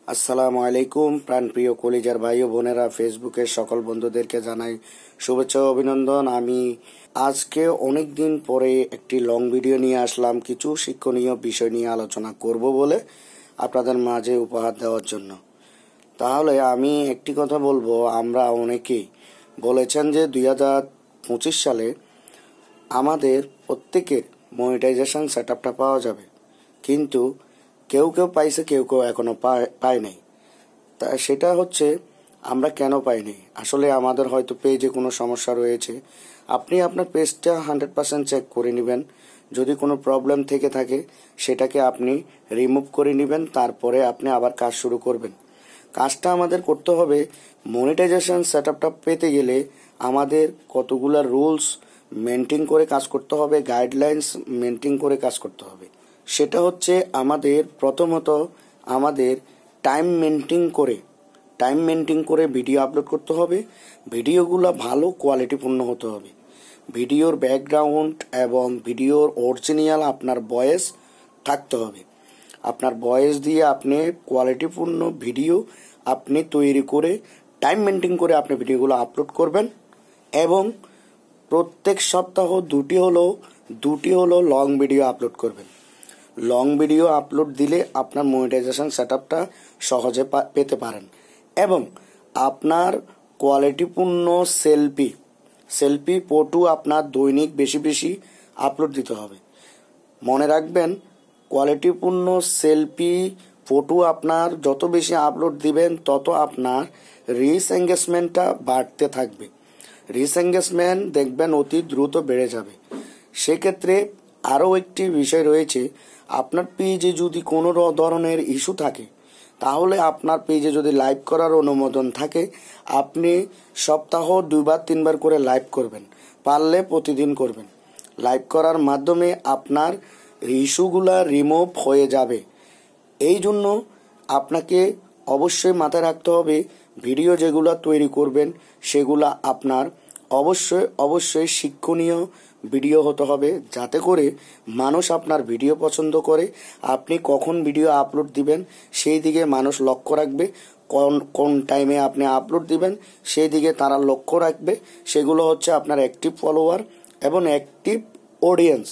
আসসালামু আলাইকুম প্রাণপ্রিয় কলিজার ভাই ও বোনেরা, ফেসবুকের সকল বন্ধুদেরকে জানাই শুভেচ্ছা ও অভিনন্দন। আমি আজকে অনেক দিন পরে একটি লং ভিডিও নিয়ে আসলাম, কিছু শিক্ষণীয় বিষয় নিয়ে আলোচনা করব বলে আপনাদের মাঝে উপহার দেওয়ার জন্য। তাহলে আমি একটি কথা বলবো, আমরা অনেকেই বলেছেন যে 2025 সালে আমাদের প্রত্যেকের মনিটাইজেশন সেটআপটা পাওয়া যাবে, কিন্তু কেউ কেউ পাইছে, কেউ কেউ এখনো পায় নাই। তা সেটা হচ্ছে আমরা কেন পাইনি। আসলে আমাদের হয়তো পেজে কোনো সমস্যা রয়েছে। আপনি আপনার পেজটা 100% চেক করে নেবেন। যদি কোনো প্রবলেম থেকে থাকে সেটাকে আপনি রিমুভ করে নেবেন, তারপরে আপনি আবার কাজ শুরু করবেন। কাজটা আমাদের করতে হবে, মনিটাইজেশন সেটআপটা পেতে গেলে আমাদের কতগুলো রুলস মেনটেন করে কাজ করতে হবে, গাইডলাইন্স মেনটেন করে কাজ করতে হবে। সেটা হচ্ছে আমাদের প্রথমত আমাদের টাইম মেনটেন করে ভিডিও আপলোড করতে হবে। ভিডিওগুলো ভালো কোয়ালিটিপূর্ণ হতে হবে। ভিডিওর ব্যাকগ্রাউন্ড এবং ভিডিওর অরিজিনাল আপনার ভয়েস থাকতে হবে। আপনার ভয়েস দিয়ে আপনি কোয়ালিটিপূর্ণ ভিডিও আপনি তৈরি করে টাইম মেনটেন করে আপনি ভিডিওগুলো আপলোড করবেন। এবং প্রত্যেক সপ্তাহ দুটি হলো লং ভিডিও আপলোড করবেন। লং ভিডিও আপলোড দিলে আপনার মনিটাইজেশন সেটআপটা সহজে পেতে পারেন। এবং আপনার কোয়ালিটিপূর্ণ সেলফি ফটো আপনার দৈনিক বেশি বেশি আপলোড দিতে হবে। মনে রাখবেন, কোয়ালিটিপূর্ণ সেলফি ফটো আপনার যত বেশি আপলোড দিবেন তত আপনার রিচ এঙ্গেজমেন্টটা বাড়তে থাকবে। রিচ এঙ্গেজমেন্ট দেখবেন অতি দ্রুত বেড়ে যাবে। সেক্ষেত্রে আরও একটি বিষয় রয়েছে, আপনার পেজে যদি কোনো ধরনের ইস্যু থাকে, তাহলে আপনার পেজে যদি লাইভ করার অনুমোদন থাকে, আপনি সপ্তাহ 2-3 বার করে লাইভ করবেন, পারলে প্রতিদিন করবেন। লাইভ করার মাধ্যমে আপনার ইস্যুগুলা রিমুভ হয়ে যাবে। এই জন্য আপনাকে অবশ্যই মাথায় রাখতে হবে, ভিডিও যেগুলো তৈরি করবেন সেগুলা আপনার অবশ্যই শিক্ষণীয় ভিডিও হতে হবে, যাতে করে মানুষ আপনার ভিডিও পছন্দ করে। আপনি কখন ভিডিও আপলোড দিবেন সেই দিকে মানুষ লক্ষ্য রাখবে, কোন টাইমে আপনি আপলোড দিবেন সেই দিকে তারা লক্ষ্য রাখবে। সেগুলো হচ্ছে আপনার অ্যাক্টিভ ফলোয়ার এবং অ্যাক্টিভ অডিয়েন্স।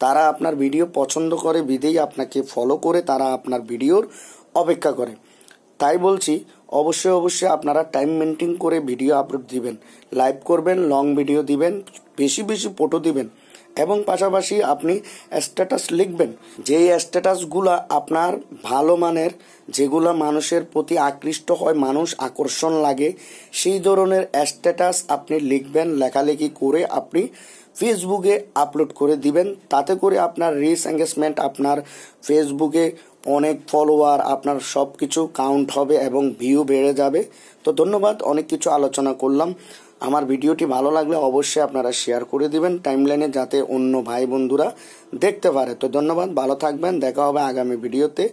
তারা আপনার ভিডিও পছন্দ করে বিধেই আপনাকে ফলো করে তারা আপনার ভিডিওর অপেক্ষা করে। তাই বলছি, অবশ্যই আপনারা টাইম মেনটেন করে ভিডিও আপলোড দিবেন, লাইভ করবেন, লং ভিডিও দিবেন, বেশি বেশি ফটো দিবেন এবং পাশাপাশি আপনি স্ট্যাটাস লিখবেন। যেই স্ট্যাটাসগুলো আপনার ভালো মানের, যেগুলো মানুষের প্রতি আকৃষ্ট হয়, মানুষ আকর্ষণ লাগে, সেই ধরনের স্ট্যাটাস আপনি লিখবেন। লেখালেখি করে আপনি ফেসবুকে আপলোড করে দিবেন। তাতে করে আপনার রিচ এঙ্গেজমেন্ট, আপনার ফেসবুকে অনেক ফলোয়ার, আপনার সব কিছু কাউন্ট হবে এবং ভিউ বেড়ে যাবে। তো ধন্যবাদ, অনেক কিছু আলোচনা করলাম। আমার ভিডিওটি ভালো লাগলে অবশ্যই আপনারা শেয়ার করে দিবেন টাইমলাইনে, যাতে অন্য ভাই বন্ধুরা দেখতে পারে। তো ধন্যবাদ, ভালো থাকবেন, দেখা হবে আগামী ভিডিওতে।